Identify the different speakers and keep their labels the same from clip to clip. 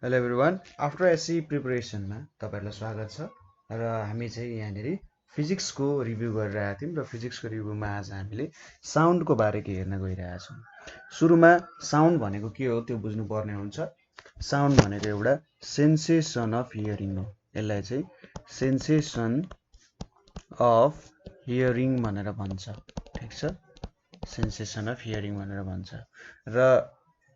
Speaker 1: Hello everyone after SC प्रिपरेसनमा तपाईहरुलाई स्वागत छ र हामी चाहिँ यहाँनेरि फिजिक्सको रिभ्यू गरिरहेका थियौं र फिजिक्सको रिभ्यूमा आज हामीले साउन्डको बारे के हेर्न गइरहेका छौं। सुरुमा साउन्ड भनेको के हो त्यो बुझ्नु पर्ने हुन्छ। साउन्ड भनेको एउटा सेन्सेसन अफ हियरिङ हो। यसलाई चाहिँ सेन्सेसन अफ हियरिङ भनेर भन्छ। ठीक छ, सेन्सेसन अफ हियरिङ भनेर भन्छ। र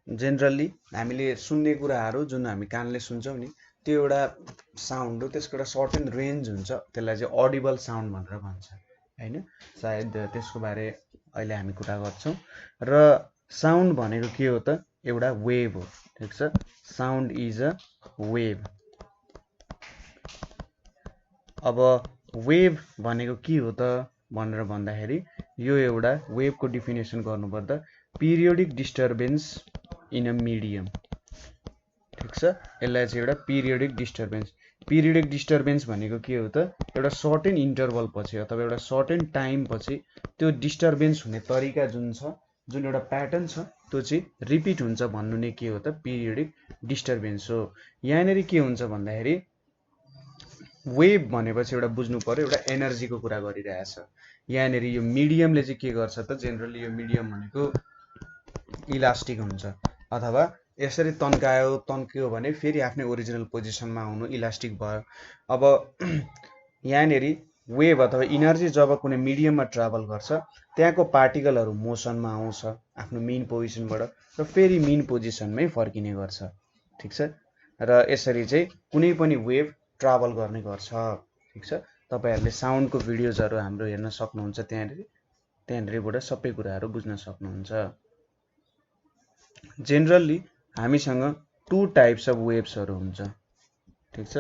Speaker 1: जेनरली हामीले सुन्ने कुराहरू जुन हामी कानले सुन्छौं नि त्यो एउटा साउन्ड हो, त्यसको एउटा सर्टेन रेन्ज हुन्छ, त्यसलाई चाहिँ अडिबल साउन्ड भनेर भन्छ हैन। सायद त्यसको बारे अहिले हामी कुरा गर्छौं। र साउन्ड भनेको के हो त, एउटा वेभ हो। ठीक छ, साउन्ड इज अ वेभ। अब वेभ भनेको के हो त भनेर भन्दाखेरि यो एउटा वेभको डिफिनेसन गर्नुपर्दा periodic disturbance in a medium. ठीक छ, यसलाई चाहिँ एउटा पिरियोडिक डिस्टर्बेन्स भनेको के हो त, एउटा सर्टेन इन्टरभल पछि अथवा एउटा सर्टेन टाइम पछि त्यो डिस्टर्बेन्स हुने तरिका जुन छ, जुन एउटा प्याटर्न छ त्यो चाहिँ रिपिट हुन्छ भन्नु नै के हो त, पिरियोडिक डिस्टर्बेन्स हो। यहाँनेरि के हुन्छ भन्दाखेरि वेभ भनेपछि एउटा बुझ्नु पर्यो, एउटा एनर्जीको कुरा गरिरहेछ। यहाँनेरि यो मिडियमले चाहिँ के गर्छ त, जेनरली यो मिडियम भनेको इलास्टिक हुन्छ अथवा यसरी तन्क्यो भने फेरि आफ्नै ओरिजिनल पोजिसनमा आउनु इलास्टिक भयो। अब यहाँनेरि वेभ अथवा इनर्जी जब कुनै मिडियममा ट्राभल गर्छ त्यहाँको पार्टिकलहरू मोसनमा आउँछ आफ्नो मेन पोजिसनबाट र फेरि मेन पोजिसनमै फर्किने गर्छ। ठीक छ, र यसरी चाहिँ कुनै पनि वेभ ट्राभल गर्ने गर्छ। ठीक छ, तपाईहरुले साउन्डको भिडियोजहरु हाम्रो हेर्न सक्नुहुन्छ, त्यहाँनेरिबाट सबै कुराहरू बुझ्न सक्नुहुन्छ। जेनरली हामीसँग टु टाइप्स अफ वेभ्सहरु हुन्छ। ठीक छ,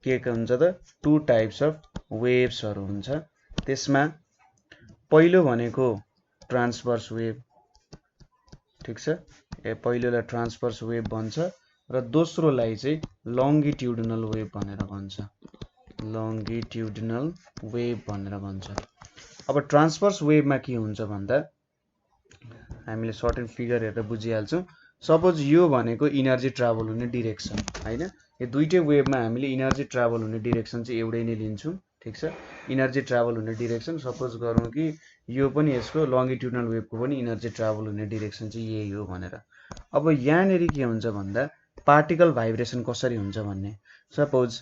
Speaker 1: के हुन्छ त, टु टाइप्स अफ वेभ्सहरु हुन्छ। त्यसमा पहिलो भनेको ट्रान्सभर्स वेभ। ठीक छ, पहिलोलाई ट्रान्सभर्स वेभ भन्छ र दोस्रोलाई चाहिँ लंगिट्युडिनल वेभ भनेर भन्छ। लंगिट्युडिनल वेभ भनेर भन्छ। अब ट्रान्सभर्स वेभमा के हुन्छ भन्दा हामीले सर्टेन फिगर हेरेर बुझिहाल्छौं। सपोज यो भनेको इनर्जी ट्राभल हुने डिरेक्सन हैन, यो दुईटै वेभमा हामीले इनर्जी ट्राभल हुने डिरेक्सन चाहिँ एउटै नै लिन्छौं। ठीक छ, इनर्जी ट्राभल हुने डिरेक्सन सपोज गरौँ कि यो पनि यसको लंगिट्युडिनल वेभको पनि इनर्जी ट्राभल हुने डिरेक्सन चाहिँ यही हो भनेर। अब यहाँनेरि के हुन्छ भन्दा पार्टिकल भाइब्रेसन कसरी हुन्छ भन्ने, सपोज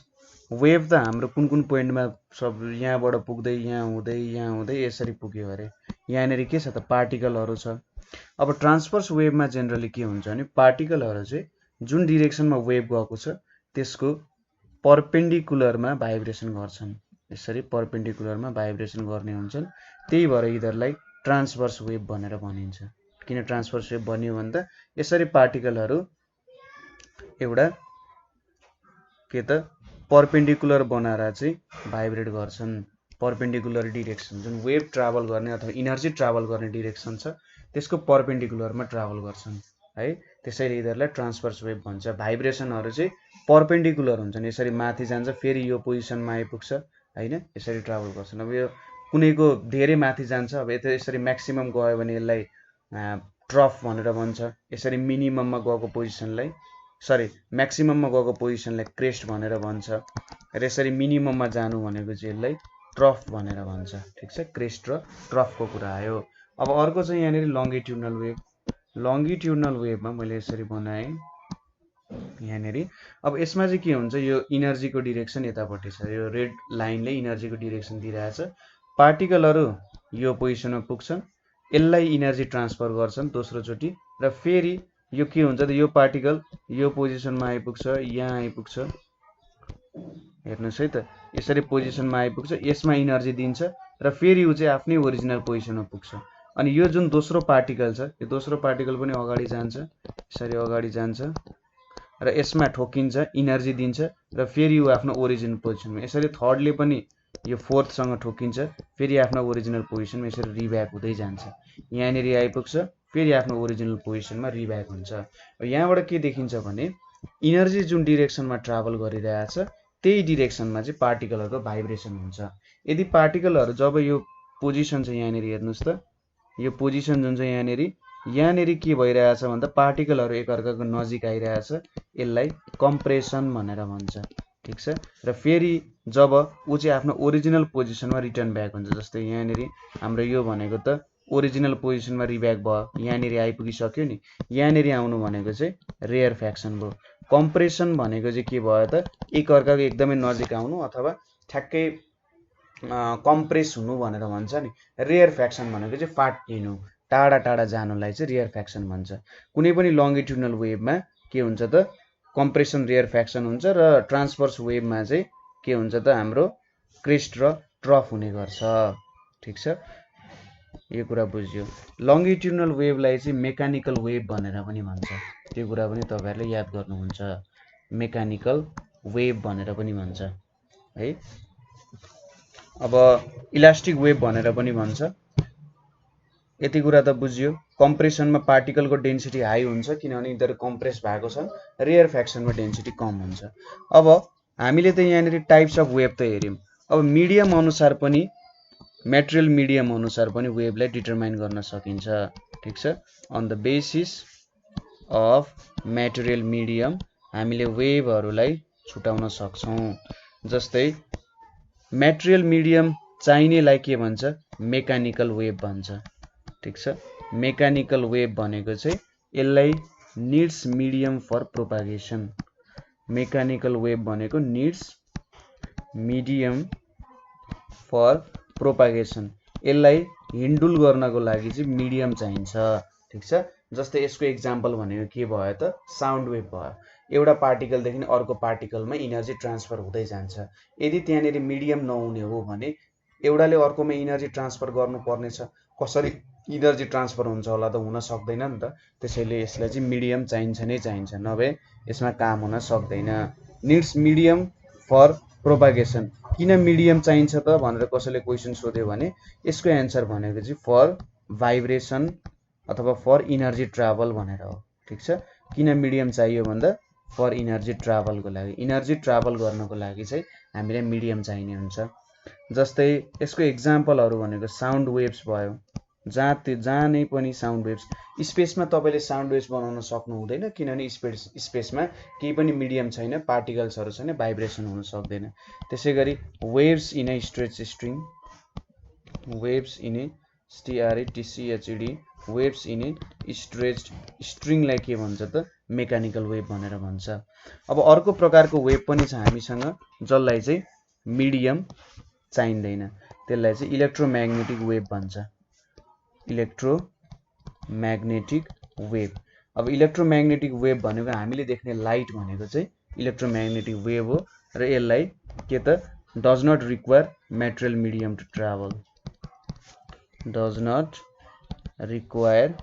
Speaker 1: वेभ त हाम्रो कुन पोइन्टमा सब यहाँबाट पुग्दै यहाँ हुँदै यसरी पुग्यो अरे, यहाँनेरि के छ त, पार्टिकलहरू छ। अब ट्रान्सभर्स वेभमा जेनरली के हुन्छ भने पार्टिकलहरू चाहिँ जुन डिरेक्सनमा वेभ गएको छ त्यसको परपेन्डिकुलरमा भाइब्रेसन गर्छन्। यसरी परपेन्डिकुलरमा भाइब्रेसन गर्ने हुन्छन्। त्यही भएर यिनीहरूलाई ट्रान्सभर्स वेभ भनेर भनिन्छ। किन ट्रान्सभर्स वेभ भनियो भन्दा यसरी पार्टिकलहरू एउटा के त परपेन्डिकुलर बनाएर चाहिँ भाइब्रेट गर्छन्। परपेन्डिकुलर डिरेक्सन जुन वेभ ट्राभल गर्ने अथवा इनर्जी ट्राभल गर्ने डिरेक्सन छ त्यसको परपेन्डिकुलरमा ट्राभल गर्छन् है, त्यसैले यिनीहरूलाई ट्रान्सभर्स वेभ भन्छ। भाइब्रेसनहरू चाहिँ परपेन्डिकुलर हुन्छन्, यसरी माथि जान्छ फेरि यो पोजिसनमा आइपुग्छ हैन, यसरी ट्राभल गर्छन्। अब यो कुनैको धेरै माथि जान्छ, अब यसरी म्याक्सिमम गयो भने यसलाई ट्रफ भनेर भन्छ। यसरी मिनिमममा गएको पोजिसनलाई म्याक्सिमममा गएको पोजिसनलाई क्रेस्ट भनेर भन्छ र यसरी मिनिमममा जानु भनेको चाहिँ यसलाई ट्रफ भनेर भन्छ। ठीक छ, क्रेस्ट र ट्रफको कुरा आयो। अब अर्को चाहिँ यहाँनेरि लंगिट्युडिनल वेभ। लंगिट्युडिनल वेभमा मैले यसरी बनाएँ यहाँनेरि। अब यसमा चाहिँ के हुन्छ, यो इनर्जीको डिरेक्सन यतापट्टि छ, यो रेड लाइनले इनर्जीको डिरेक्सन दिइरहेछ। पार्टिकलहरू यो पोजिसनमा पुग्छन्, यसलाई इनर्जी ट्रान्सफर गर्छन् दोस्रो चोटि र फेरि यो के हुन्छ त, यो पार्टिकल यो पोजिसनमा आइपुग्छ, यहाँ आइपुग्छ, हेर्नुस् है त, यसरी पोजिसनमा आइपुग्छ, यसमा इनर्जी दिन्छ र फेरि यो चाहिँ आफ्नै ओरिजिनल पोजिसनमा पुग्छ। अनि यो जुन दोस्रो पार्टिकल छ, यो दोस्रो पार्टिकल पनि अगाडि जान्छ, यसरी अगाडि जान्छ र यसमा ठोकिन्छ, इनर्जी दिन्छ र फेरि यो आफ्नो ओरिजिनल पोजिसनमा, यसरी थर्डले पनि यो फोर्थसँग ठोकिन्छ, फेरि आफ्नो ओरिजिनल पोजिसनमा यसरी रिब्याक हुँदै जान्छ, यहाँनेरि आइपुग्छ, फेरि आफ्नो ओरिजिनल पोजिसनमा रिब्याक हुन्छ। यहाँबाट के देखिन्छ भने इनर्जी जुन डिरेक्सनमा ट्राभल गरिरहेछ त्यही डिरेक्सनमा चाहिँ पार्टिकलहरुको भाइब्रेसन हुन्छ। यदि पार्टिकलहरु जब यो पोजिसन छ यहाँनेरि हेर्नुस् त, यो पोजिसन जुन चाहिँ यहाँनेरि के भइरहेछ भन्दा पार्टिकलहरु एकअर्काको नजिक आइरहेछ, यसलाई कम्प्रेसन भनेर भन्छ, ठीक छ। र फेरि जब ऊ चाहिँ आफ्नो ओरिजिनल पोजिसनमा रिटर्न ब्याक हुन्छ, जस्तै यहाँनिर हाम्रो यो भनेको त ओरिजिनल पोजिसनमा रिब्याक भयो, यहाँनिर आइपुगिसक्यो नि, यहाँनिर आउनु भनेको चाहिँ रेयरफ्याक्सन भयो। कम्प्रेसन भनेको चाहिँ के भयो त, एकअर्काको एकदमै नजिक आउनु अथवा ठ्याक्कै कम्प्रेस हुनु भनेर भन्छ नि। रेयरफ्याक्सन भनेको चाहिँ फाटिनु, टाढा टाढा जानुलाई चाहिँ रेयरफ्याक्सन भन्छ। कुनै पनि लङ्गिट्युडनल वेभमा के हुन्छ त, कम्प्रेसन रेयरफ्याक्सन हुन्छ, र ट्रान्सभर्स वेभमा चाहिँ के हुन्छ त, हाम्रो क्रेस्ट र ट्रफ हुने गर्छ, ठीक छ। यो कुरा बुझ्यो। लङ्गिट्युडनल वेभलाई चाहिँ मेकानिकल वेभ भनेर पनि भन्छ, त्यो कुरा पनि तपाईँहरूले याद गर्नुहुन्छ, मेकानिकल वेभ भनेर पनि भन्छ है। अब इलास्टिक वेभ भनेर पनि भन्छ। यति कुरा त बुझ्यो। कम्प्रेसनमा पार्टिकलको डेन्सिटी हाई हुन्छ किनभने यिनीहरू कम्प्रेस भएको छन्, रेयरफ्याक्सनमा डेन्सिटी कम हुन्छ। अब हामीले त यहाँनिर टाइप्स अफ वेभ त हेऱ्यौँ। अब मिडियम अनुसार पनि, मेटेरियल मिडियम अनुसार पनि वेभलाई डिटरमाइन गर्न सकिन्छ, ठीक छ। On the basis of material medium हामीले वेभहरूलाई छुटाउन सक्छौँ। जस्तै मेटेरियल मिडियम चाहिनेलाई के भन्छ, मेकानिकल वेभ भन्छ, ठीक छ। मेकानिकल वेभ भनेको चाहिँ यसलाई needs medium for propagation, mechanical wave भनेको निड्स मिडियम फर प्रोपागेसन, यसलाई हिन्डुल गर्नको लागि चाहिँ मिडियम चाहिन्छ, ठीक छ। जस्तै यसको एक्जाम्पल भनेको के भयो त, साउन्ड वेभ भयो। एउटा पार्टिकलदेखि अर्को पार्टिकलमा इनर्जी ट्रान्सफर हुँदै जान्छ। यदि त्यहाँनिर मिडियम नहुने हो भने एउटाले अर्कोमा इनर्जी ट्रान्सफर गर्नुपर्ने छ, कसरी इनर्जी ट्रान्सफर हुन्छ होला त, हुन सक्दैन नि त। त्यसैले यसलाई चाहिँ मिडियम चाहिन्छ नै चाहिन्छ, नभए यसमा काम हुन सक्दैन। निड्स मिडियम फर प्रोपागेसन, किन मिडियम चाहिन्छ त भनेर कसैले क्वेसन सोध्यो भने यसको एन्सर भनेको चाहिँ फर भाइब्रेसन अथवा फर इनर्जी ट्राभल भनेर हो, ठीक छ। किन मिडियम चाहियो भन्दा फर इनर्जी ट्राभलको लागि, इनर्जी ट्राभल गर्नको लागि चाहिँ हामीलाई मिडियम चाहिने हुन्छ। जस्तै यसको एक्जाम्पलहरू भनेको साउन्ड वेभ्स भयो। जहाँ नै पनि साउन्ड वेभ्स, स्पेसमा तपाईँले साउन्ड वेभ्स बनाउन सक्नु हुँदैन किनभने स्पेसमा केही पनि मिडियम छैन, पार्टिकल्सहरू छैन, भाइब्रेसन हुन सक्दैन। त्यसै गरी waves in a stretch string, waves in a STRETCHED, waves in a stretched स्ट्रिङलाई के भन्छ त, मेकानिकल वेभ भनेर भन्छ। अब अर्को प्रकारको वेभ पनि छ हामीसँग जसलाई चाहिँ मिडियम चाहिँदैन, त्यसलाई चाहिँ इलेक्ट्रोम्याग्नेटिक वेभ भन्छ, इलेक्ट्रोम्याग्नेटिक वेभ। अब इलेक्ट्रोम्याग्नेटिक वेभ भनेको हामीले देख्ने लाइट भनेको चाहिँ इलेक्ट्रोम्याग्नेटिक वेभ हो, र यसलाई के त, does not require material medium to travel, does not require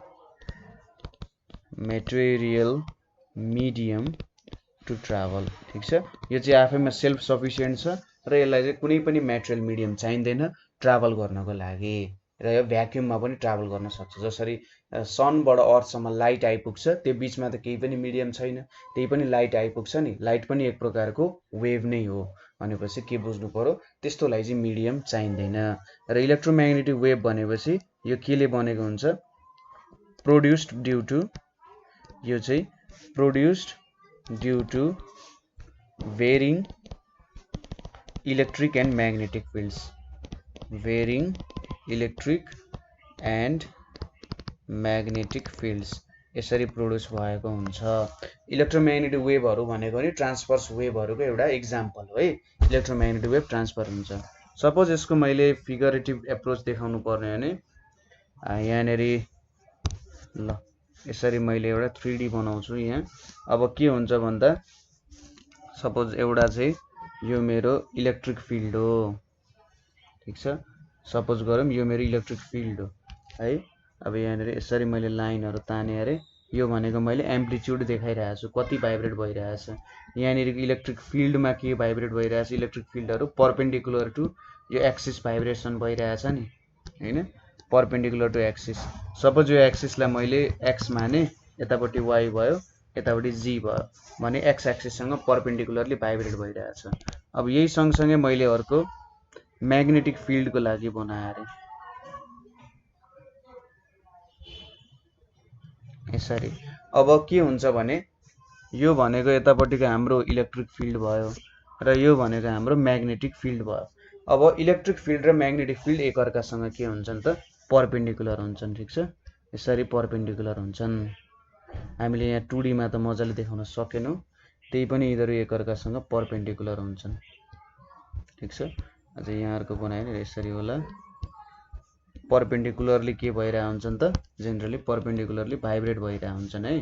Speaker 1: material medium to travel, ठिक छ। यो चाहिँ आफैमा सेल्फ सफिसियन्ट छ र यसलाई चाहिँ कुनै पनि मेटेरियल मिडियम चाहिँदैन ट्राभल गर्नको लागि, र यो भ्याक्युममा पनि ट्राभल गर्न सक्छ। जसरी सनबाट अर्थसम्म लाइट आइपुग्छ, त्यो बिचमा त केही पनि मिडियम छैन, त्यही पनि लाइट आइपुग्छ नि, लाइट पनि एक प्रकारको वेभ नै हो भनेपछि के बुझ्नु पर्यो, त्यस्तोलाई चाहिँ मिडियम चाहिँदैन। र इलेक्ट्रोम्याग्नेटिक वेभ भनेपछि यो केले बनेको हुन्छ, प्रोड्युस्ड ड्यु टु, यो चाहिँ produced due to varying electric and magnetic fields, varying electric and magnetic fields, यसरी प्रोड्युस भएको हुन्छ। इलेक्ट्रोम्याग्नेटिक वेभहरू भनेको नि ट्रान्सभर्स वेभहरूको एउटा एक्जाम्पल हो है। इलेक्ट्रोम्याग्नेटिक वेभ ट्रान्सफर हुन्छ। सपोज यसको मैले फिगरेटिभ एप्रोच देखाउनु पर्ने भने यहाँनिर ल यसरी मैले एउटा 3D बनाउँछु यहाँ। अब के हुन्छ भन्दा सपोज एउटा चाहिँ यो मेरो इलेक्ट्रिक फिल्ड हो, ठिक छ। सपोज गरौँ यो मेरो इलेक्ट्रिक फिल्ड हो है। अब यहाँनिर यसरी मैले लाइनहरू ताने अरे, यो भनेको मैले एम्प्लिट्युड देखाइरहेको छु, कति भाइब्रेट भइरहेछ। यहाँनिर इलेक्ट्रिक फिल्डमा के भाइब्रेट भइरहेछ, इलेक्ट्रिक फिल्डहरू परपेन्डिकुलर टु यो एक्सिस भाइब्रेसन भइरहेछ नि हैन, परपेन्डिकुलर टु एक्सिस। सपोज यो एक्सिसलाई मैले एक्स माने, यतापट्टि वाइ भयो, यतापट्टि जी भयो भने एक्स एक्सिससँग परपेन्डिकुलरली भाइब्रेट भइरहेछ। अब यही सँगसँगै मैले अर्को म्याग्नेटिक फिल्डको लागि बनाएँ यसरी। अब के हुन्छ भने यो भनेको यतापट्टिको हाम्रो इलेक्ट्रिक फिल्ड भयो र यो भनेको हाम्रो म्याग्नेटिक फिल्ड भयो। अब इलेक्ट्रिक फिल्ड र म्याग्नेटिक फिल्ड एकअर्कासँग के हुन्छन् त परपेन्डिकुलर हुन्छन्। ठिक छ, यसरी परपेन्डिकुलर हुन्छन्। हामीले यहाँ 2D मा त मजाले देखाउन सकेनौं, त्यही पनि यिनीहरू एकअर्कासँग परपेन्डिकुलर हुन्छन्। ठिक छ, अझ यहाँहरुको बनाए नि यसरी होला। परपेन्डिकुलरली के भइरा हुन्छन् त जेनरली परपेन्डिकुलरली भाइब्रेट भइरा हुन्छन् है,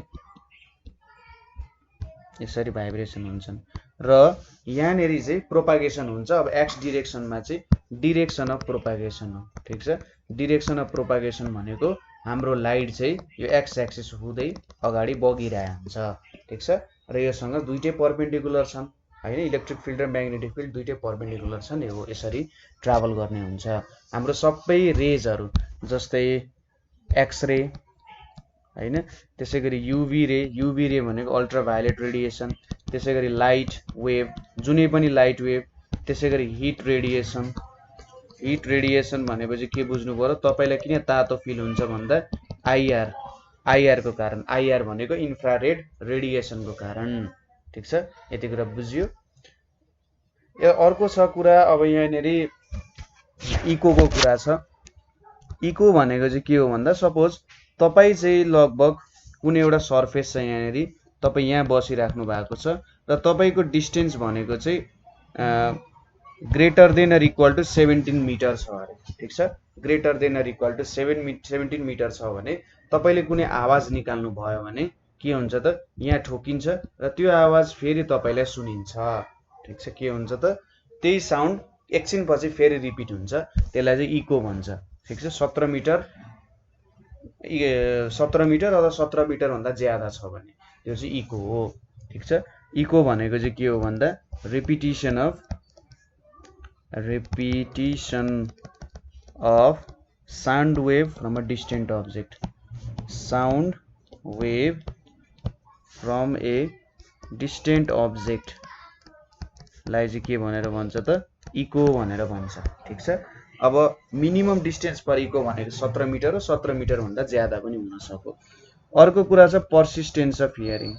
Speaker 1: यसरी भाइब्रेसन हुन्छन्। र यहाँनेरि चाहिँ प्रोपागेसन हुन्छ। अब एक्स डिरेक्सनमा चाहिँ डिरेक्सन अफ प्रोपागेसन हो। ठिक छ, डिरेक्सन अफ प्रोपागेसन भनेको हाम्रो लाइट चाहिँ यो एक्स एक्सिस हुँदै अगाडि बगिरहेको हुन्छ। ठिक छ, र योसँग दुईटै परपेन्डिकुलर छन् हैन, इलेक्ट्रिक फिल्ड र म्याग्नेटिक फिल्ड दुईटै परपेन्डिकुलर छन्। यो यसरी ट्राभल गर्ने हुन्छ। हाम्रो सबै रेजहरु जस्तै एक्स रे हैन, त्यसैगरी युभी रे भनेको अल्ट्राभायोलेट रेडिएसन, त्यसैगरी लाइट वेभ जुनै पनि लाइट वेभ, त्यसैगरी हिट रेडिएसन भनेपछि के बुझ्नु पर्यो तपाईलाई किन तातो फिल हुन्छ भन्दा आईआर को कारण, आईआर भनेको इन्फ्रारेड रेडिएसन को कारण। ठीक छ, यति कुरा बुझियो। अर्को छ कुरा अब यहाँनेरि इको को कुरा छ। इको भनेको चाहिँ के हो भन्दा सपोज तपाई चाहिँ लगभग कुनै एउटा सर्फेस छ यहाँनेरि, तपाई यहाँ बसिराख्नु भएको छ र तपाईको डिस्टेन्स भनेको चाहिँ greater than or equal to 17 metre छ अरे। ठीक छ, greater than or equal to 17 metre छ भने तपाईले कुनै आवाज निकाल्नु भयो भने के हुन्छ त यहाँ ठोकिन्छ र त्यो आवाज फेरि तपाईलाई सुनिन्छ। ठीक छ, के हुन्छ त त्यही साउन्ड एकछिन पछि फेरि रिपिट हुन्छ, त्यसलाई चाहिँ इको भन्छ। ठीक छ, 17 मिटर अथवा 17 मिटर भन्दा ज्यादा छ भने त्यो चाहिँ इको हो। ठीक छ, इको भनेको चाहिँ के हो भन्दा repetition of sound wave from a distant object, sound wave from a distant object लाई चाहिँ के भनेर भन्छ त इको भनेर भन्छ। ठीक छ, अब मिनिमम डिस्टेन्स पर इको भनेको 17 मिटर र 17 मिटर भन्दा ज्यादा पनि हुन सक्यो। अर्को कुरा छ persistence of hearing,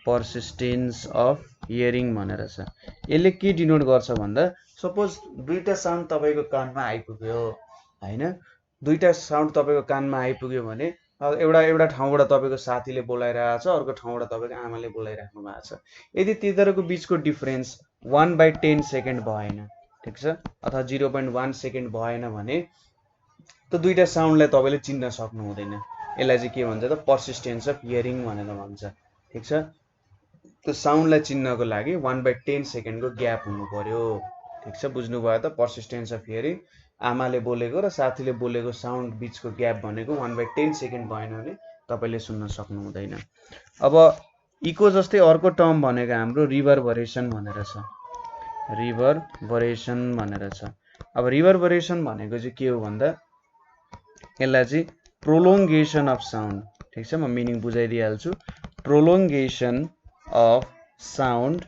Speaker 1: persistence of hearing भनेर छ। यसले के डिनोट गर्छ भन्दा सपोज दुईटा साउन्ड तपाईको कानमा आइपुग्यो हैन, दुईटा साउन्ड तपाईको कानमा आइपुग्यो भने एउटा ठाउँबाट तपाईको साथीले बोलाइरहेछ, अर्को ठाउँबाट तपाईको आमाले बोलाइराख्नु भएको छ। यदि तिनीहरुको बीचको डिफरेन्स 1/10 सेकेन्ड भएन, ठीक छ, अथवा 0.1 सेकेन्ड भएन भने त दुईटा साउन्डलाई तपाईले चिन्न सक्नु हुँदैन। यसलाई चाहिँ के भन्छ त पर्सिस्टेन्स अफ हियरिङ भनेर भन्छ। ठीक छ, त्यो साउन्डलाई चिन्नको लागि 1/10 सेकेन्डको ग्याप हुनु पर्यो। ठीक छ, बुझ्नु भयो त पर्सिस्टेन्स अफ हियरिङ। आमाले बोलेको र साथीले बोलेको साउन्ड बीचको ग्याप भनेको 1/10 सेकेन्ड भएन भने तपाईले सुन्न सक्नु हुँदैन। अब इको जस्तै अर्को टर्म भनेको हाम्रो रिभरबरेसन भनेर छ, रिभरबरेसन भनेर छ। अब रिभरबरेसन भनेको चाहिँ के हो भन्दा यसलाई चाहिँ प्रोलोङ्गेसन अफ साउन्ड, ठीक छ, म मिनिङ बुझाइदिइहाल्छु। Prolongation of sound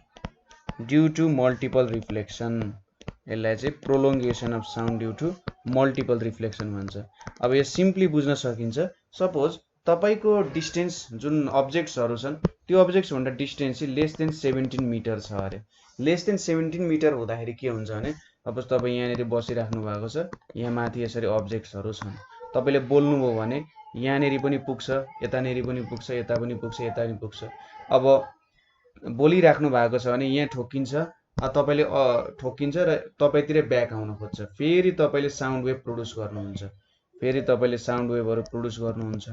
Speaker 1: due to multiple reflection, यसलाई चाहिँ prolongation of sound due to multiple reflection भन्छ। अब यो सिम्पली बुझ्न सकिन्छ, सपोज तपाईको डिस्टेन्स जुन अब्जेक्ट्सहरु छन् त्यो अब्जेक्ट्स भन्दा डिस्टेन्स चाहिँ लेस देन 17 मिटर छ अरे। लेस देन 17 मिटर हुँदाखेरि के हुन्छ भने सपोज तपाई यहाँनेरि बसिराख्नु भएको छ, यहाँ माथि यसरी अब्जेक्ट्सहरु छन्, तपाईले बोल्नुभयो भने यहाँनेरि पनि पुग्छ, यतानेरि पनि पुग्छ, यता पनि पुग्छ, यता पनि पुग्छ। अब बोलिराख्नु भएको छ भने यहाँ ठोकिन्छ, तपाईले ठोकिन्छ र तपाईतिर ब्याक आउन खोज्छ, फेरि तपाईले साउन्ड वेभ प्रोड्युस गर्नुहुन्छ, फेरि तपाईले साउन्ड वेभहरु प्रोड्युस गर्नुहुन्छ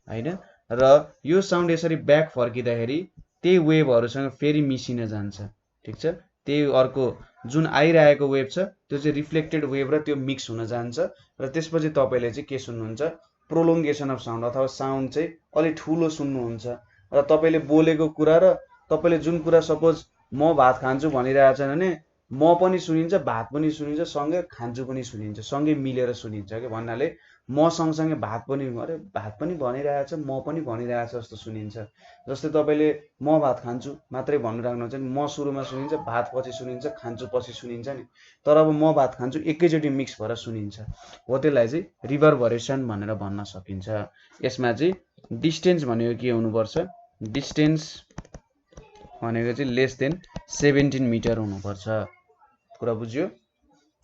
Speaker 1: हैन, र यो साउन्ड यसरी ब्याक फर्किँदाखेरि त्यही वेभहरुसँग फेरि मिसिन जान्छ। ठीक छ, त्यही अर्को जुन आइरहेको वेभ छ त्यो चाहिँ रिफ्लेक्टेड वेभ र त्यो मिक्स हुन जान्छ र त्यसपछि तपाईले चाहिँ के सुन्नुहुन्छ प्रोलोङ्गेसन अफ साउन्ड अथवा साउन्ड चाहिँ अलि ठूलो सुन्नुहुन्छ। र तपाईले बोलेको कुरा र तपाईले जुन कुरा सपोज म भात खान्छु भनिरहेछ भने म पनि सुनिन्छ, भात पनि सुनिन्छ, सँगै खान्छु पनि सुनिन्छ, सँगै मिलेर सुनिन्छ के भन्नाले म सँगसँगै भात पनि भनिरहेछ, म पनि भनिरहेछ जस्तो सुनिन्छ। जस्तै तपाईले म भात खान्छु मात्रै भनिराख्नु हुन्छ नि, म सुरुमा सुनिन्छ, भात पछि सुनिन्छ, खान्छु पछि सुनिन्छ नि, तर अब म भात खान्छु एकैचोटी मिक्स भएर सुनिन्छ। हो त्यसलाई चाहिँ रिभरबरेसन भनेर भन्न सकिन्छ। यसमा चाहिँ डिस्टेन्स भनेको के हुनुपर्छ डिस्टेन्स भनेको चाहिँ लेस देन 17 मिटर हुनुपर्छ। कुरा बुझ्यो?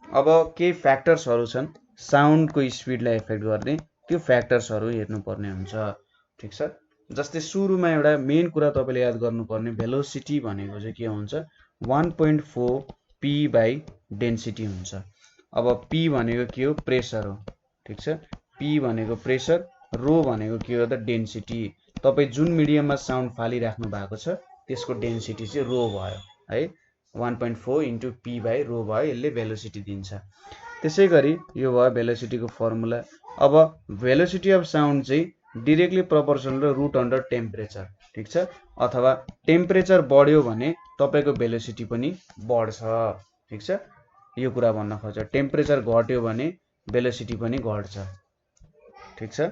Speaker 1: अब केही फ्याक्टर्सहरू छन् साउन्डको स्पिडलाई इफेक्ट गर्ने, त्यो फ्याक्टर्सहरू हेर्नुपर्ने हुन्छ। ठिक छ? जस्तै सुरुमा एउटा मेन कुरा तपाईँले याद गर्नुपर्ने भेलोसिटी भनेको चाहिँ के हुन्छ 1.4 p बाई डेन्सिटी हुन्छ। अब p भनेको के हो प्रेसर हो। ठिक छ? p भनेको प्रेसर, रो भनेको के हो त डेन्सिटी। तपाईँ जुन मिडियममा साउन्ड फालिराख्नु भएको छ त्यसको डेन्सिटी चाहिँ रो भयो है। 1.4 इन्टु p बाई रो भयो, यसले भेलोसिटी दिन्छ। त्यसै गरी यो भयो भेलोसिटीको फर्मुला। अब भेलोसिटी अफ साउन्ड चाहिँ directly proportional root under temperature. ठिक छ? अथवा टेम्परेचर बढ्यो भने तपाईँको भेलोसिटी पनि बढ्छ। ठिक छ? यो कुरा भन्न खोज्छ। टेम्परेचर घट्यो भने भेलोसिटी पनि घट्छ। ठिक छ?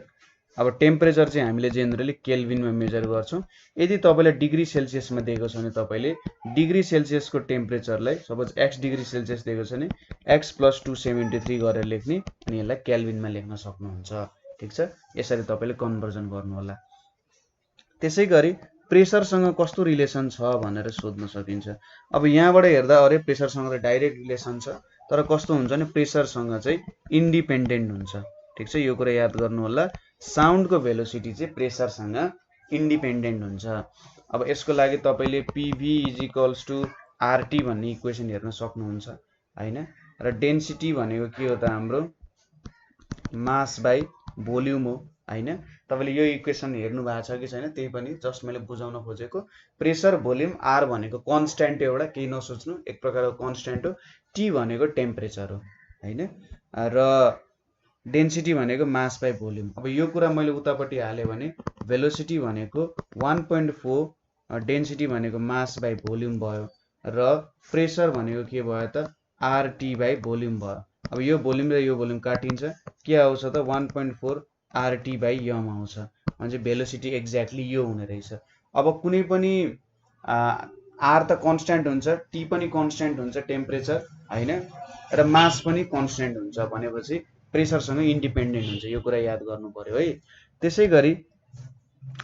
Speaker 1: अब टेम्परेचर चाहिँ हामीले जेनरली केल्भिनमा मेजर गर्छौँ। यदि तपाईँले डिग्री सेल्सियसमा दिएको छ भने तपाईँले डिग्री सेल्सियसको टेम्परेचरलाई सपोज x डिग्री सेल्सियस दिएको छ भने x + 273 गरेर लेख्ने अनि यसलाई केल्भिनमा लेख्न सक्नुहुन्छ। ठिक छ? यसरी तपाईँले कन्भर्जन गर्नु होला। त्यसै गरी प्रेसरसँग कस्तो रिलेसन छ भनेर सोध्न सकिन्छ। अब यहाँबाट हेर्दा अरे प्रेसरसँग त डाइरेक्ट रिलेसन छ, तर कस्तो हुन्छ भने प्रेसरसँग चाहिँ इन्डिपेन्डेन्ट हुन्छ। ठिक छ? यो कुरा याद गर्नु होला। साउन्डको भेलोसिटी चाहिँ प्रेसरसँग इन्डिपेन्डेन्ट हुन्छ। अब यसको लागि तपाईँले PV = RT भन्ने इक्वेसन हेर्न सक्नुहुन्छ हैन। र डेन्सिटी भनेको के हो त हाम्रो मास बाई भोल्युम हो हैन। तपाईले यो इक्वेसन हेर्नु भएको छ कि छैन त्यही पनि जस्ट मैले बुझाउन खोजेको। प्रेसर भोल्युम R भनेको कन्स्ट्यान्ट एउटा, केही नसोच्नु, एक प्रकारको कन्स्ट्यान्ट हो। T भनेको टेम्परेचर हो हैन। र डेन्सिटी भनेको मास बाई भोल्युम। अब यो कुरा मैले उतापट्टि हालेँ भने भेलोसिटी भनेको 1.4 डेन्सिटी भनेको मास बाई भोल्युम भयो र प्रेसर भनेको के भयो त RT बाई भोल्युम भयो। अब यो भोल्युम र यो भोल्युम काटिन्छ, के आउँछ त 1.4 RT बाई यम आउँछ। भने भेलोसिटी एक्ज्याक्टली यो हुने रहेछ। अब कुनै पनि R त कन्स्ट्यान्ट हुन्छ, T पनि कन्स्ट्यान्ट हुन्छ टेम्परेचर हैन, र मास पनि कन्स्ट्यान्ट हुन्छ भनेपछि प्रेसरसँग इन्डिपेन्डेन्ट हुन्छ। यो कुरा याद गर्नु पर्यो है। त्यसै गरी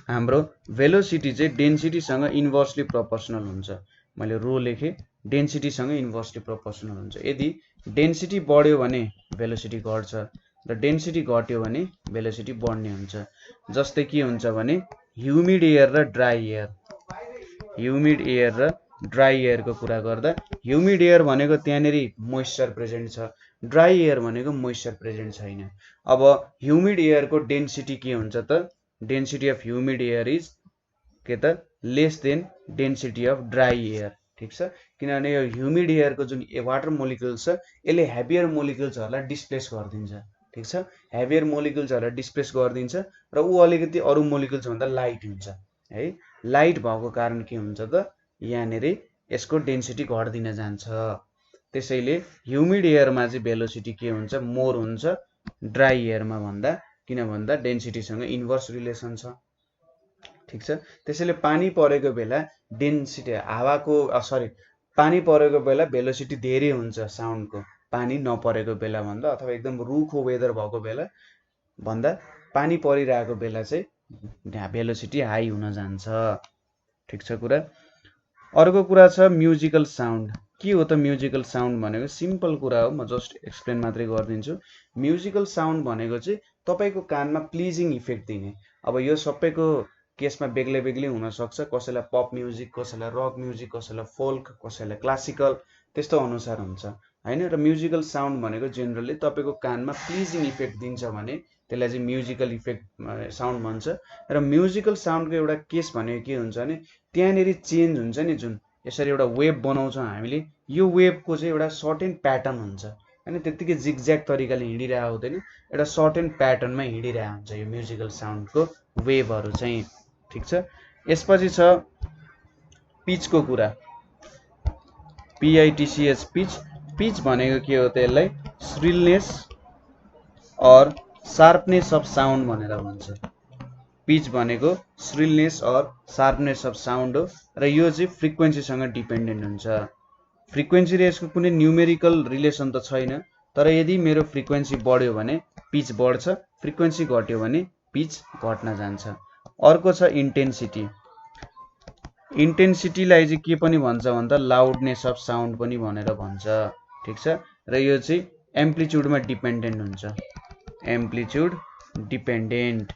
Speaker 1: हाम्रो भेलोसिटी चाहिँ डेन्सिटीसँग इन्भर्सली प्रोपोर्सनल हुन्छ। मैले रो लेखेँ, डेन्सिटीसँग इन्भर्सली प्रोपोर्सनल हुन्छ। यदि डेन्सिटी बढ्यो भने भेलोसिटी घट्छ र डेन्सिटी घट्यो भने भेलोसिटी बढ्ने हुन्छ। जस्तै के हुन्छ भने ह्युमिड एयर र ड्राई एयर। ह्युमिड एयर र ड्राई एयरको कुरा गर्दा ह्युमिड एयर भनेको त्यहाँनेरि मोइस्चर प्रेजेन्ट छ, ड्राई एयर भनेको मोइस्चर प्रेजेन्ट छैन। अब ह्युमिड एयरको डेन्सिटी के हुन्छ त density of humid air is के त less than density of dry air. ठिक छ? किनभने यो ह्युमिड एयरको जुन वाटर मोलिक्युल्स छ यसले हेभियर मोलिक्युल्सहरूलाई डिस्प्लेस गरिदिन्छ। ठिक छ? हेभियर मोलिक्युल्सहरूलाई डिस्प्लेस गरिदिन्छ र ऊ अलिकति अरू मोलिक्युल्स भन्दा लाइट हुन्छ है। लाइट भएको कारण के हुन्छ त यहाँनेरि यसको डेन्सिटी घट्दिन जान्छ। त्यसैले ह्युमिड एयरमा चाहिँ भेलोसिटी के हुन्छ मोर हुन्छ ड्राई एयरमा भन्दा, किन भन्दा डेन्सिटीसँग इन्भर्स रिलेसन छ। ठिक छ? त्यसैले पानी परेको बेला डेन्सिटी पानी परेको बेला भेलोसिटी धेरै हुन्छ साउन्डको, पानी नपरेको बेला भन्दा, अथवा एकदम रुखो वेदर भएको बेला भन्दा पानी परिरहेको बेला चाहिँ भेलोसिटी हाई हुन जान्छ। ठिक छ कुरा? अर्को कुरा छ म्युजिकल साउन्ड। के हो त म्युजिकल साउन्ड भनेको सिम्पल कुरा हो, म जस्ट एक्सप्लेन मात्रै गरिदिन्छु। म्युजिकल साउन्ड भनेको चाहिँ तपाईँको कानमा प्लिजिङ इफेक्ट दिने। अब यो सबैको केसमा बेग्लै बेग्लै हुनसक्छ, कसैलाई पप म्युजिक, कसैलाई रक म्युजिक, कसैलाई फोल्क, कसैलाई क्लासिकल, त्यस्तो अनुसार हुन्छ हैन। र म्युजिकल साउन्ड भनेको जेनरली तपाईँको कानमा प्लिजिङ इफेक्ट दिन्छ भने त्यसलाई चाहिँ म्युजिकल इफेक्ट साउन्ड भन्छ। र म्युजिकल साउन्डको एउटा केस भनेको के हुन्छ भने त्यहाँनेरि चेन्ज हुन्छ नि, जुन यसरी एउटा वेभ बनाउँछौँ हामीले, यो वेभको चाहिँ एउटा सर्टेन प्याटर्न हुन्छ हैन, त्यत्तिकै जिगज्याग तरिकाले हिँडिरहेको हुँदैन, एउटा सर्टेन प्याटर्नमा हिँडिरहेको हुन्छ यो म्युजिकल साउन्डको वेभहरू चाहिँ। ठिक छ? यसपछि छ पिचको कुरा, PITCH पिच। पिच भनेको के हो त यसलाई श्रिलनेस और शार्पनेस अफ साउन्ड भनेर भन्छ। पिच भनेको श्रिलनेस और शार्पनेस अफ साउन्ड हो र यो चाहिँ फ्रिक्वेन्सीसँग डिपेन्डेन्ट हुन्छ। फ्रिक्वेन्सी र यसको कुनै न्युमेरिकल रिलेसन त छैन, तर यदि मेरो फ्रिक्वेन्सी बढ्यो भने पिच बढ्छ, फ्रिक्वेन्सी घट्यो भने पिच घट्न जान्छ। अर्को छ इन्टेन्सिटी। इन्टेन्सिटीलाई चाहिँ के पनि भन्छ भन्दा लाउडनेस अफ साउन्ड पनि भनेर भन्छ, ठीक छ। र यो चाहिँ एम्प्लिट्युडमा डिपेन्डेन्ट हुन्छ, एम्प्लिट्युड डिपेन्डेन्ट।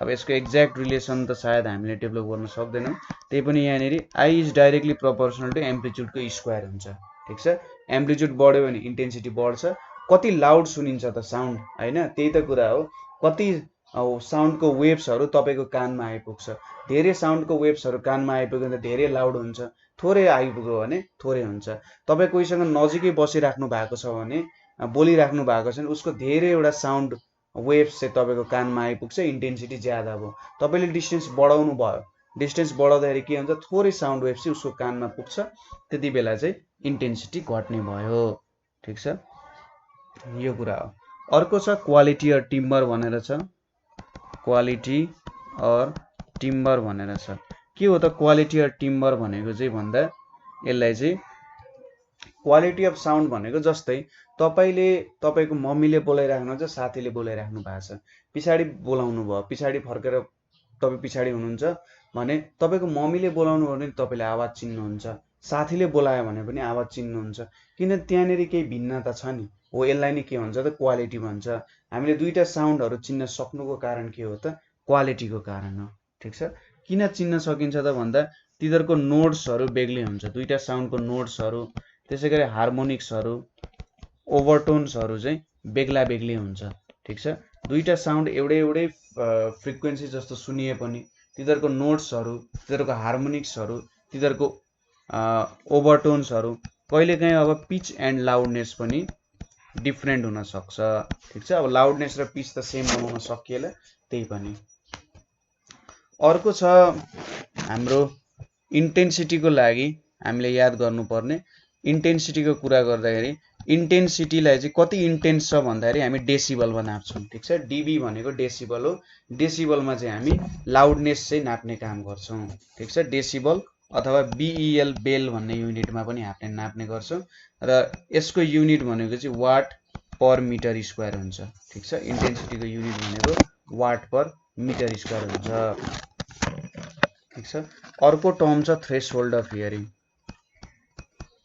Speaker 1: अब यसको एक्ज्याक्ट रिलेसन त सायद हामीले डेभलप गर्न सक्दैनौँ, त्यही पनि यहाँनिर I is directly proportional to एम्प्लिट्युडको स्क्वायर हुन्छ, ठीक छ। एम्प्लिट्युड बढ्यो भने इन्टेन्सिटी बढ्छ। कति लाउड सुनिन्छ त साउन्ड, होइन, त्यही त कुरा हो। कति साउन्डको वेभ्सहरू तपाईँको कानमा आइपुग्छ, धेरै साउन्डको वेभ्सहरू कानमा आइपुग्यो भने धेरै लाउड हुन्छ, थोरै आइपुग्यो भने थोरै हुन्छ। तपाईँ कोहीसँग नजिकै बसिराख्नु भएको छ भने, बोलिराख्नु भएको छ भने उसको धेरैवटा साउन्ड वेभ्स चाहिँ तपाईँको कानमा आइपुग्छ, इन्टेन्सिटी ज्यादा भयो। तपाईँले डिस्टेन्स बढाउनु भयो, डिस्टेन्स बढाउँदाखेरि के हुन्छ, थोरै साउन्ड वेभ चाहिँ उसको कानमा पुग्छ, त्यति बेला चाहिँ इन्टेन्सिटी घट्ने भयो, ठिक छ। यो कुरा हो। अर्को छ क्वालिटी अर टिम्बर भनेर छ, क्वालिटी अर टिम्बर भनेर छ। के हो त क्वालिटी अर टिम्बर भनेको चाहिँ भन्दा यसलाई चाहिँ क्वालिटी अफ साउन्ड भनेको जस्तै तपाईँले तपाईँको मम्मीले बोलाइराख्नुहुन्छ, साथीले बोलाइराख्नु भएको छ, पछाडि बोलाउनु भयो, पछाडि फर्केर तपाईँ पछाडि हुनुहुन्छ भने तपाईँको मम्मीले बोलाउनु भयो भने तपाईँले आवाज चिन्नुहुन्छ, साथीले बोलायो भने पनि आवाज चिन्नुहुन्छ, किन त्यहाँनिर केही भिन्नता छ नि, हो यसलाई नै के भन्छ त क्वालिटी भन्छ। हामीले दुईटा साउन्डहरू चिन्न सक्नुको कारण के हो त क्वालिटीको कारण हो, ठिक छ। किन चिन्न सकिन्छ त भन्दा तिनीहरूको नोट्सहरू बेग्लै हुन्छ, दुईटा साउन्डको नोट्सहरू, त्यसै गरी हार्मोनिक्सहरू, ओभरटोन्सहरू चाहिँ बेग्ला बेग्लै हुन्छ, ठिक छ। दुईटा साउन्ड एउटै फ्रिक्वेन्सी जस्तो सुनिए पनि तिनीहरूको नोट्सहरू, तिनीहरूको हार्मोनिक्सहरू, तिनीहरूको ओभरटोन्सहरू कहिलेकाहीँ अब पिच एन्ड लाउडनेस पनि डिफ्रेन्ट हुन सक्छ, ठिक छ। अब लाउडनेस र पिच त सेम बनाउन सकिएला, त्यही पनि। अर्को छ हाम्रो इन्टेन्सिटीको लागि हामीले याद गर्नुपर्ने, इन्टेन्सिटीको कुरा गर्दाखेरि इन्टेन्सिटीलाई चाहिँ कति इन्टेन्स छ भन्दाखेरि हामी डेसिबलमा नाप्छौँ, ठिक छ। डिबी भनेको डेसिबल हो, डेसिबलमा चाहिँ हामी लाउडनेस चाहिँ नाप्ने काम गर्छौँ, ठिक छ। डेसिबल अथवा बिइएल बेल भन्ने युनिटमा पनि हामीले नाप्ने गर्छौँ र यसको युनिट भनेको चाहिँ वाट पर मिटर स्क्वायर हुन्छ, ठिक छ। इन्टेन्सिटीको युनिट भनेको वाट पर मिटर स्क्वायर हुन्छ, ठिक छ। अर्को टर्म छ threshold of hearing,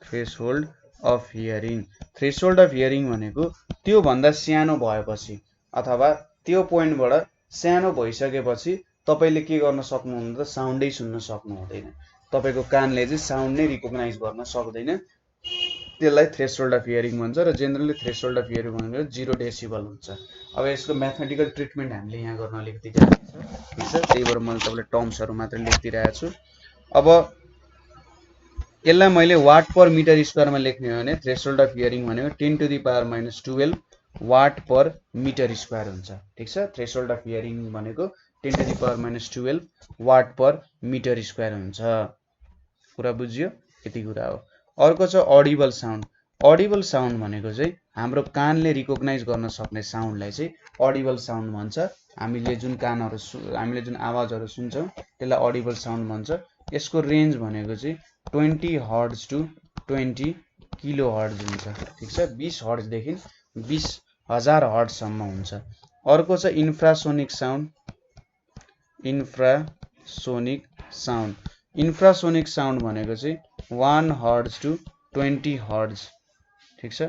Speaker 1: threshold of hearing. Threshold of hearing भनेको त्यो भन्दा सानो भएपछि अथवा त्यो पोइन्टबाट सानो भइसकेपछि तपाईँले के गर्न सक्नुहुन्न त साउन्डै सुन्न सक्नु हुँदैन, तपाईँको कानले चाहिँ साउन्ड नै रिकग्नाइज गर्न सक्दैन, त्यसलाई थ्रेसहोल्ड अफ हियरिङ भन्छ। र जेनरली थ्रेसहोल्ड अफ हियरिङ भनेको 0 डेसिबल हुन्छ। अब यसको म्याथमेटिकल ट्रिटमेन्ट हामीले यहाँ गर्न अलिकति गाह्रो छ, ठिक छ, त्यही भएर मैले तपाईँलाई टर्म्सहरू मात्र लेखिदिरहेको छु। अब यसलाई मैले वाट पर मिटर स्क्वायरमा लेख्ने हो भने थ्रेसहोल्ड अफ हियरिङ भनेको 10⁻⁻12 वाट पर मिटर स्क्वायर हुन्छ, ठिक छ। थ्रेसहोल्ड अफ हियरिङ भनेको 10⁻⁻12 वाट पर मिटर स्क्वायर हुन्छ, कुरा बुझ्यो, यति कुरा हो। अर्को छ अडिबल साउन्ड। अडिबल साउन्ड भनेको चाहिँ हाम्रो कानले रिकग्नाइज गर्न सक्ने साउन्डलाई चाहिँ अडिबल साउन्ड भन्छ। हामीले जुन हामीले जुन आवाजहरू सुन्छौँ त्यसलाई अडिबल साउन्ड भन्छ। यसको रेन्ज भनेको चाहिँ 20 हर्ट्ज टु 20 किलो हर्ट्ज हुन्छ, ठिक छ। 20 हर्ट्जदेखि 20,000 हर्ट्जसम्म हुन्छ। अर्को छ infrasonic sound, infrasonic sound. Infrasonic sound भनेको चाहिँ 1 हर्ट्ज टु 20 हर्ट्ज, ठिक छ।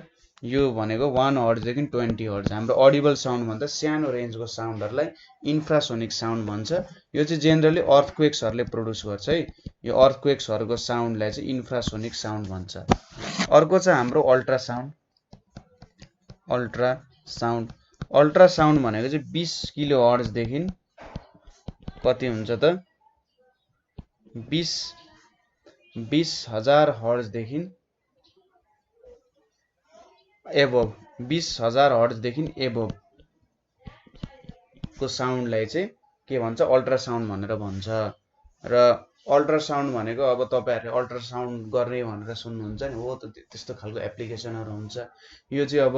Speaker 1: यो भनेको 1 हर्ट्जदेखि 20 हर्ट्ज। हाम्रो अडिबल साउन्ड भन्दा सानो रेन्जको साउन्डहरूलाई इन्फ्रासोनिक साउन्ड भन्छ। यो चाहिँ जेनरली अर्थक्वेक्सहरूले प्रोड्युस गर्छ है, यो अर्थक्वेक्सहरूको साउन्डलाई चाहिँ इन्फ्रासोनिक साउन्ड भन्छ। अर्को छ हाम्रो अल्ट्रासाउन्ड, अल्ट्रासाउन्ड। अल्ट्रासाउन्ड भनेको चाहिँ 20 किलो हर्ट्जदेखि कति हुन्छ त 20,000 हर्ट्जदेखि एबोभ, 20,000 हर्ट्जदेखि एबोभ को साउन्डलाई चाहिँ के भन्छ अल्ट्रासाउन्ड भनेर भन्छ। र अल्ट्रासाउन्ड भनेको अब तपाईँहरूले अल्ट्रासाउन्ड गर्ने भनेर सुन्नुहुन्छ नि, हो त त्यस्तो खालको एप्लिकेसनहरू हुन्छ। यो चाहिँ अब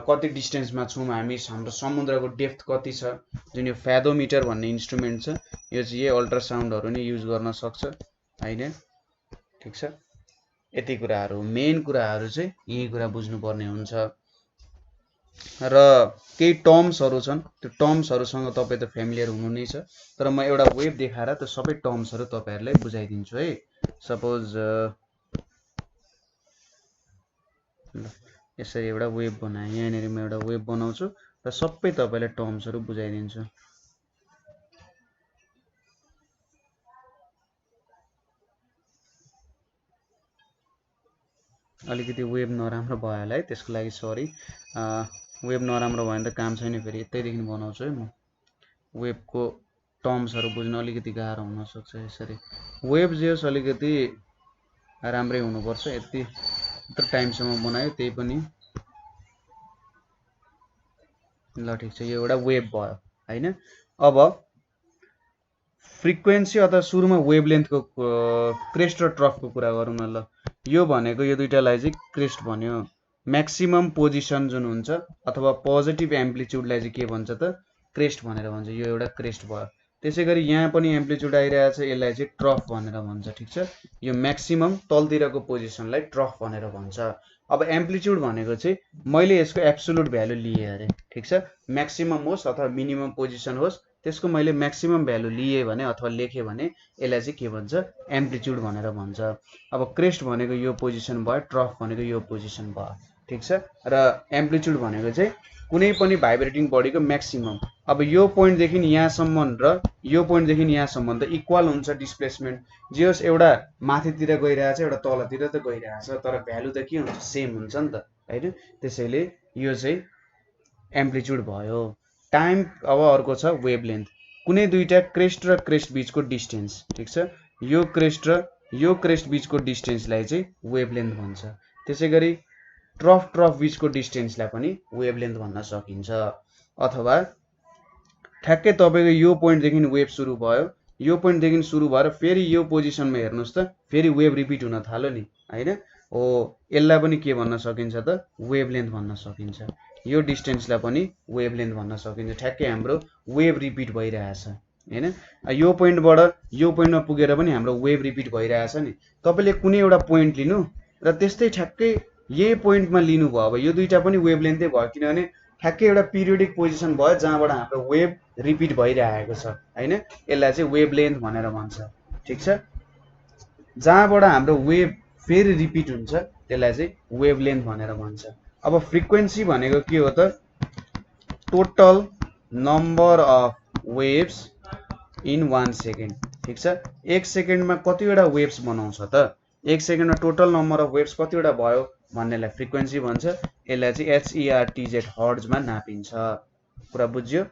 Speaker 1: कति डिस्टेन्समा छौँ हामी, हाम्रो समुद्रको डेप्थ कति छ, जुन यो फ्यादोमिटर भन्ने इन्स्ट्रुमेन्ट छ, यो चाहिँ यही अल्ट्रासाउन्डहरू नै युज गर्न सक्छ, होइन, ठिक छ। यति कुराहरू मेन कुराहरू चाहिँ यही कुरा बुझ्नुपर्ने हुन्छ। र केही टर्म्सहरु छन् त्यो टर्म्सहरुसँग तपाई त फ्यामिलियर हुनु नै छ तर म एउटा वेभ देखाएर त्यो सबै टर्म्सहरु तपाईहरुलाई बुझाइदिन्छु है सपोज यसरी एउटा वेभ बनाए यहाँनेर म एउटा वेभ बनाउँछु र सबै तपाईलाई टर्म्सहरु बुझाइदिन्छु अलिकति वेभ नराम्रो भयो होला है त्यसको लागि सरी वेभ नराम्रो भयो भने त काम छैन फेरि यतैदेखि बनाउँछु है म वेभको टर्म्सहरु बुझ्न अलिकति गाह्रो हुन सक्छ यसरी वेभ जे होस् अलिकति राम्रै हुनुपर्छ यति टाइमसम्म बनायो त्यही पनि ल ठीक छ यो एउटा वेभ भयो हैन अब फ्रिक्वेन्सी अथवा सुरुमा वेभलेन्थको क्रेस्ट र ट्रफको कुरा गरौँ न ल यो भनेको यो दुईटालाई चाहिँ क्रेस्ट भन्यो म्याक्सिमम पोजिसन जुन हुन्छ अथवा पोजिटिभ एम्प्लिट्युडलाई चाहिँ के भन्छ त क्रेस्ट भनेर भन्छ यो एउटा क्रेस्ट भयो त्यसैगरी यहाँ पनि एम्प्लिट्युड आइरहेको छ यसलाई चाहिँ ट्रफ भनेर भन्छ ठीक छ यो म्याक्सिमम तलतिरको पोजिसनलाई ट्रफ भनेर भन्छ अब एम्प्लिट्युड भनेको चाहिँ मैले यसको एब्सोल्युट भ्यालु लिए अरे ठीक छ म्याक्सिमम होस् अथवा मिनिमम पोजिसन होस् त्यसको मैले म्याक्सिमम भ्यालु लिए भने अथवा लेखे भने यसलाई चाहिँ के भन्छ एम्प्लिट्युड भनेर भन्छ अब क्रेस्ट भनेको यो पोजिसन भयो ट्रफ भनेको यो पोजिसन भयो ठीक छ र एम्प्लिट्युड भनेको चाहिँ कुनै पनि भाइब्रेटिङ बडीको म्याक्सिमम अब यो पोइन्ट देखि यहाँसम्म र यो पोइन्ट देखि यहाँसम्म त इक्वल हुन्छ डिस्प्लेसमेन्ट जे होस् एउटा माथितिर गइरहेछ एउटा तलतिर त गइरहेछ तर भ्यालु त के हुन्छ सेम हुन्छ नि त हैन त्यसैले यो चाहिँ एम्प्लिट्युड भयो टाइम अब अर्को छ वेभलेन्थ कुनै दुईटा क्रेस्ट र क्रेस्ट बीचको डिस्टेन्स ठीक छ यो क्रेस्ट बीचको डिस्टेन्सलाई चाहिँ वेभलेन्थ भन्छ त्यसैगरी ट्रफ बीचको डिस्टेन्सलाई पनि वेभलेन्थ भन्न सकिन्छ अथवा ठ्याक्कै तपाईको यो पोइन्ट देखि वेभ सुरु भयो यो पोइन्ट देखि सुरु भएर फेरि यो पोजिसनमा हेर्नुस् त फेरि वेभ रिपिट हुन थाल्यो नि हैन हो यसलाई पनि के भन्न सकिन्छ त वेभलेन्थ भन्न सकिन्छ यो डिस्टेन्सलाई पनि वेभलेन्थ भन्न सकिन्छ ठ्याक्कै हाम्रो वेभ रिपिट भइरहेछ हैन यो पोइन्टबाट यो पोइन्टमा पुगेर पनि हाम्रो वेभ रिपिट भइरहेछ नि तपाईले कुनै एउटा पोइन्ट लिनु र त्यस्तै ठ्याक्कै यही पोइन्टमा लिनु भयो अब यो दुईटा पनि वेभलेन्थै भयो किनभने ठ्याक्कै एउटा पिरियोडिक पोजिसन भयो जहाँबाट हाम्रो वेभ रिपिट भइरहेको छ हैन यसलाई चाहिँ वेभलेन्थ भनेर भन्छ ठीक छ जहाँबाट हाम्रो वेभ फेरि रिपिट हुन्छ त्यसलाई चाहिँ वेभलेन्थ भनेर भन्छ अब फ्रिक्वेन्सी भनेको के हो त total number of waves in 1 second ठीक छ 1 सेकेन्डमा कतिवटा वेव्स बनाउँछ त 1 सेकेन्डमा टोटल नम्बर अफ वेव्स कतिवटा भयो भन्नेलाई फ्रिक्वेन्सी भन्छ यसलाई चाहिँ HERTZ हर्ट्जमा नापिन्छ कुरा बुझ्यो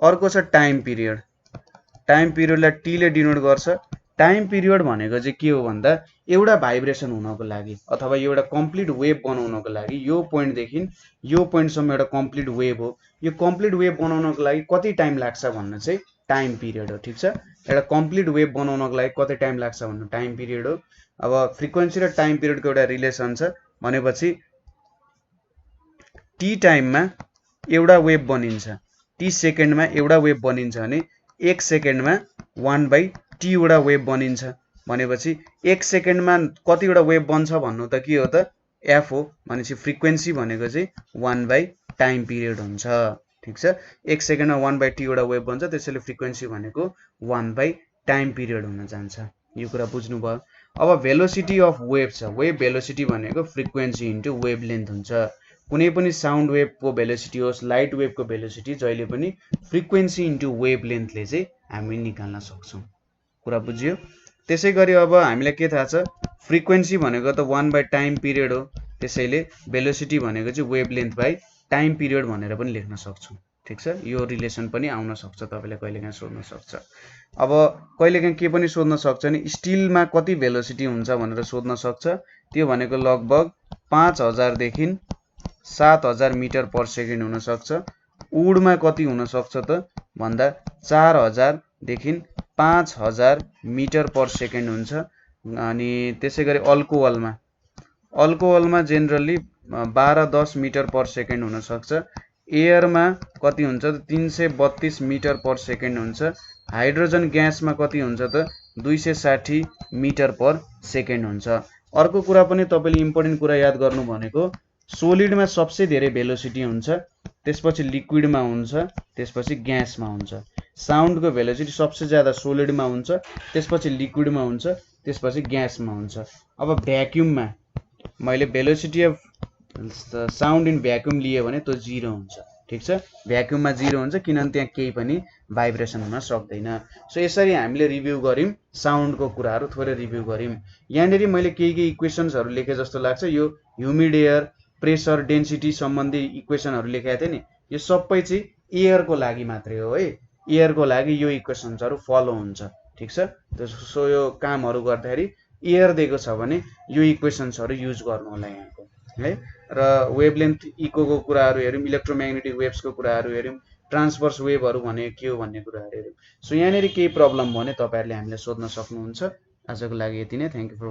Speaker 1: अर्को छ टाइम पिरियडलाई टी ले डिनोट गर्छ टाइम पिरियड भनेको चाहिँ के हो भन्दा एउटा भाइब्रेसन हुनको लागि अथवा एउटा कम्प्लिट वेभ बनाउनको लागि यो पोइन्ट देखि यो पोइन्टसम्म एउटा कम्प्लिट वेभ हो यो कम्प्लिट वेभ बनाउनको लागि कति टाइम लाग्छ भन्ने चाहिँ टाइम पिरियड हो ठीक छ एउटा कम्प्लिट वेभ बनाउनको लागि कति टाइम लाग्छ भन्नु टाइम पिरियड हो अब फ्रिक्वेन्सी र टाइम पिरियडको एउटा रिलेसन छ भनेपछि टी टाइममा एउटा वेभ बनिन्छ टी सेकेन्डमा एउटा वेभ बनिन्छ भने 1 सेकेन्डमा 1/t वटा वेभ बनिन्छ भनेपछि 1 सेकेन्डमा कतिवटा वेभ बन्छ भन्नु त के हो त f हो भनेपछि फ्रिक्वेन्सी भनेको चाहिँ 1/टाइम पिरियड हुन्छ ठीक छ 1 सेकेन्डमा 1/t वटा वेभ बन्छ त्यसैले फ्रिक्वेन्सी भनेको 1/टाइम पिरियड हुन जान्छ यो कुरा बुझ्नु भयो अब भेलोसिटी अफ वेभ छ वेभ भेलोसिटी भनेको फ्रिक्वेन्सी इन्टु वेभलेन्थ हुन्छ कुनै पनि साउन्ड वेभको भेलोसिटी होस् लाइट वेभको भेलोसिटी जहिले पनि फ्रिक्वेन्सी इन्टु वेभलेन्थले चाहिँ हामी निकाल्न सक्छौं कुरा बुझ्यो त्यसैगरी अब हामीलाई के थाहा छ फ्रिक्वेन्सी भनेको त 1/टाइम पिरियड हो त्यसैले भेलोसिटी भनेको चाहिँ वेभलेन्थ बाइ टाइम पिरियड भनेर पनि लेख्न सक्छौं ठीक छ यो रिलेसन पनि आउन सक्छ तपाईले कहिलेकाहीँ सोध्न सक्छ अब कहिलेकाहीँ के पनि सोध्न सक्छ नि स्टिलमा कति भेलोसिटी हुन्छ भनेर सोध्न सक्छ त्यो भनेको लगभग 5000 देखि 7000 मिटर पर सेकेन्ड हुन सक्छ वुडमा कति हुन सक्छ त भन्दा 4000 देखि 5000 मिटर पर सेकेन्ड हुन्छ अनि त्यसैगरी अल्कोहलमा जेनरली 12-10 मिटर पर सेकेन्ड हुन सक्छ एयरमा कति हुन्छ त 332 मिटर पर सेकेन्ड हुन्छ हाइड्रोजन ग्यासमा कति हुन्छ त 260 मिटर पर सेकेन्ड हुन्छ अर्को कुरा पनि तपाईले इम्पोर्टेन्ट कुरा याद गर्नु भनेको सोलिडमा सबसे धेरै भेलोसिटी हुन्छ, त्यसपछि लिक्विडमा हुन्छ, त्यसपछि ग्यासमा हुन्छ। साउन्डको भेलोसिटी सबसे ज्यादा सोलिडमा हुन्छ, त्यसपछि लिक्विडमा हुन्छ, त्यसपछि ग्यासमा हुन्छ। अब भ्याक्युममा मैले velocity of sound in vacuum लिए भने त्यो 0 हुन्छ। ठीक छ, भ्याक्युममा 0 हुन्छ किनभने त्यहाँ केही पनि भाइब्रेसन हुन सक्दैन। सो यसरी हामीले रिभ्यू गर्यौं साउन्डको कुराहरू थोरै रिभ्यू गर्यौं। यहाँनेरि मैले केही इक्वेशन्सहरू लेखे जस्तो लाग्छ, यो ह्युमिड एयर प्रेसर डेन्सिटी सम्बन्धी इक्वेशनहरू लेखेका थिए नि, यो सबै चाहिँ एयरको लागि मात्रै हो है। एयरको लागि यो इक्वेशन्सहरू फलो हुन्छ। ठीक छ, सो यो कामहरू गर्दाखेरि एयर दिएको छ भने यो इक्वेशन्सहरू युज गर्नु होला यहाँको है। र वेभलेन्थ इकोको कुराहरू हेर्यौं, इलेक्ट्रोम्याग्नेटिक वेभ्सको कुराहरू हेर्यौं, ट्रान्सभर्स वेभहरू भने के हो भन्ने कुराहरू हेर्यौं। सो यहाँनेरि केही प्रब्लम भने तपाईहरुले हामीलाई सोध्न सक्नुहुन्छ। आजको लागि यति नै। Thank you for